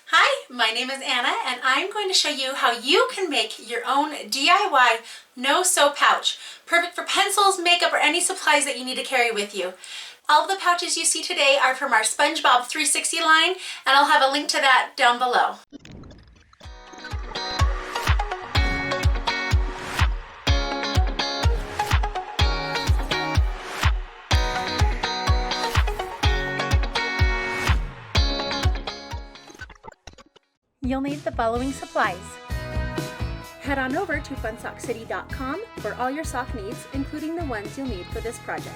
Hi, my name is Anna and I'm going to show you how you can make your own DIY no-sew pouch. Perfect for pencils, makeup, or any supplies that you need to carry with you. All of the pouches you see today are from our SpongeBob 360 line, and I'll have a link to that down below. You'll need the following supplies. Head on over to funsockcity.com for all your sock needs, including the ones you'll need for this project.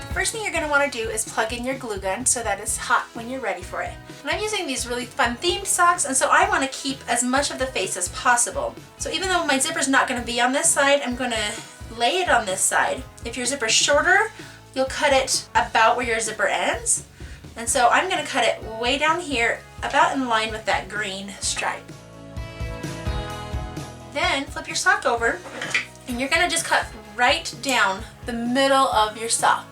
The first thing you're going to want to do is plug in your glue gun so that it's hot when you're ready for it. And I'm using these really fun themed socks, and so I want to keep as much of the face as possible. So even though my zipper's not going to be on this side, I'm going to lay it on this side. If your zipper's shorter, you'll cut it about where your zipper ends. And so I'm going to cut it way down here, about in line with that green stripe. Then flip your sock over, and you're going to just cut right down the middle of your sock.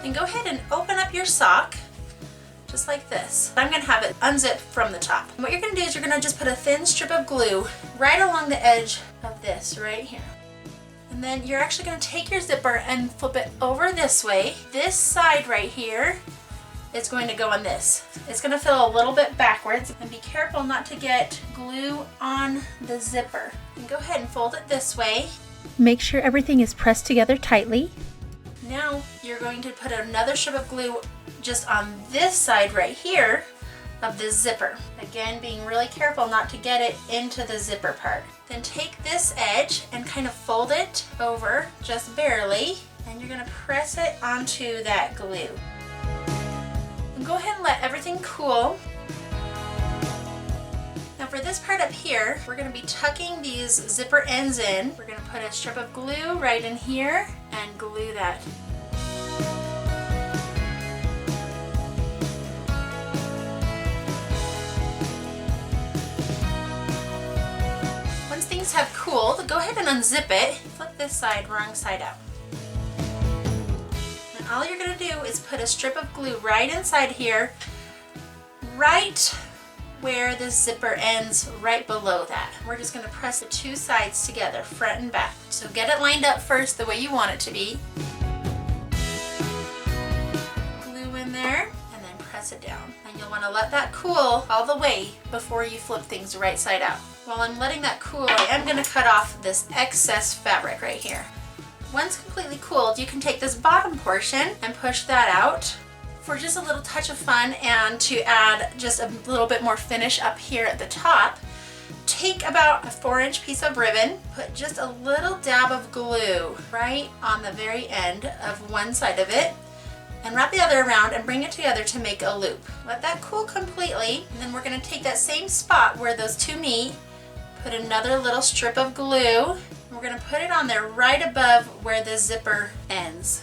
Then go ahead and open up your sock, just like this. I'm going to have it unzipped from the top. And what you're going to do is you're going to just put a thin strip of glue right along the edge of this right here. And then you're actually going to take your zipper and flip it over this way. This side right here is going to go on this. It's going to feel a little bit backwards, and be careful not to get glue on the zipper. And go ahead and fold it this way. Make sure everything is pressed together tightly. Now you're going to put another strip of glue just on this side right here of the zipper. Again, being really careful not to get it into the zipper part. Then take this edge and kind of fold it over just barely, and you're going to press it onto that glue. And go ahead and let everything cool. Now for this part up here, we're going to be tucking these zipper ends in. We're going to put a strip of glue right in here and glue that. Have cooled, go ahead and unzip it. Flip this side, wrong side out. And all you're going to do is put a strip of glue right inside here, right where the zipper ends, right below that. We're just going to press the two sides together, front and back. So get it lined up first the way you want it to be. Glue in there and then press it down. And you'll want to let that cool all the way before you flip things right side out. While I'm letting that cool, I am going to cut off this excess fabric right here. Once completely cooled, you can take this bottom portion and push that out for just a little touch of fun, and to add just a little bit more finish up here at the top. Take about a 4-inch piece of ribbon, put just a little dab of glue right on the very end of one side of it, and wrap the other around and bring it together to make a loop. Let that cool completely, and then we're going to take that same spot where those two meet, put another little strip of glue, and we're going to put it on there right above where the zipper ends.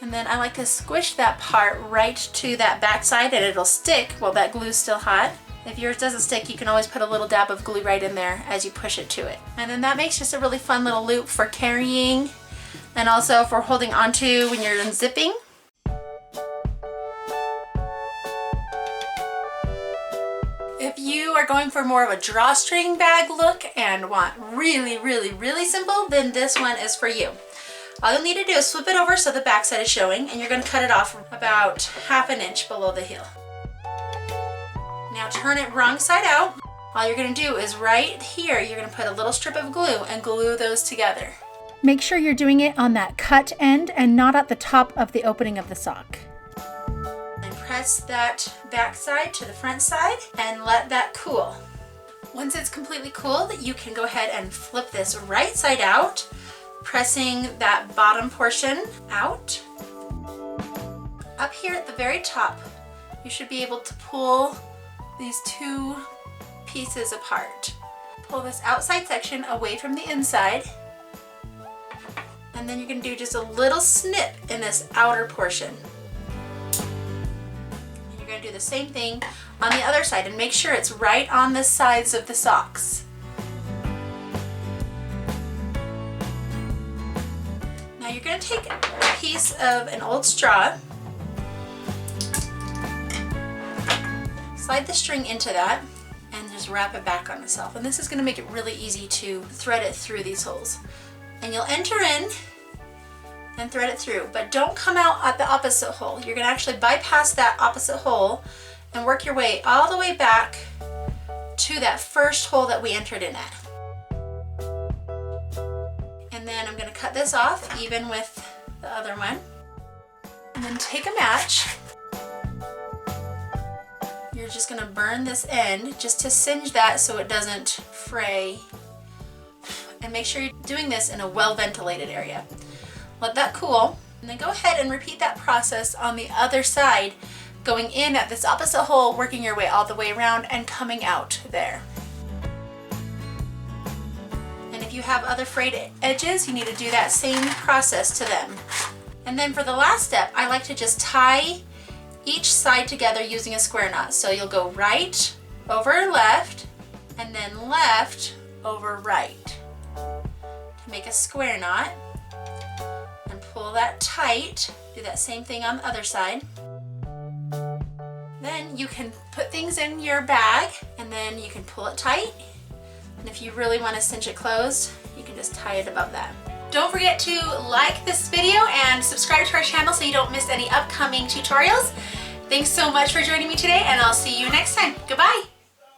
And then I like to squish that part right to that back side, and it'll stick while that glue's still hot. If yours doesn't stick, you can always put a little dab of glue right in there as you push it to it. And then that makes just a really fun little loop for carrying, and also for holding onto when you're unzipping. If you are going for more of a drawstring bag look and want really simple, then this one is for you. All you'll need to do is flip it over so the back side is showing, and you're going to cut it off about 1/2 inch below the heel. Now turn it wrong side out. All you're going to do is right here, you're going to put a little strip of glue and glue those together. Make sure you're doing it on that cut end and not at the top of the opening of the sock. Press that back side to the front side and let that cool. Once it's completely cooled, you can go ahead and flip this right side out, pressing that bottom portion out. Up here at the very top, you should be able to pull these two pieces apart. Pull this outside section away from the inside, and then you're going to do just a little snip in this outer portion. You're going to do the same thing on the other side, and make sure it's right on the sides of the socks. Now you're going to take a piece of an old straw, slide the string into that, and just wrap it back on itself. And this is going to make it really easy to thread it through these holes. And you'll enter in and thread it through, but don't come out at the opposite hole. You're going to actually bypass that opposite hole and work your way all the way back to that first hole that we entered in at. And then I'm going to cut this off even with the other one. And then take a match. You're just going to burn this end just to singe that so it doesn't fray. And make sure you're doing this in a well-ventilated area. Let that cool, and then go ahead and repeat that process on the other side, going in at this opposite hole, working your way all the way around and coming out there. And if you have other frayed edges, you need to do that same process to them. And then for the last step, I like to just tie each side together using a square knot. So you'll go right over left, and then left over right to make a square knot. And pull that tight. Do that same thing on the other side. Then you can put things in your bag, and then you can pull it tight. And if you really want to cinch it closed, you can just tie it above that. Don't forget to like this video and subscribe to our channel so you don't miss any upcoming tutorials. Thanks so much for joining me today, and I'll see you next time. Goodbye.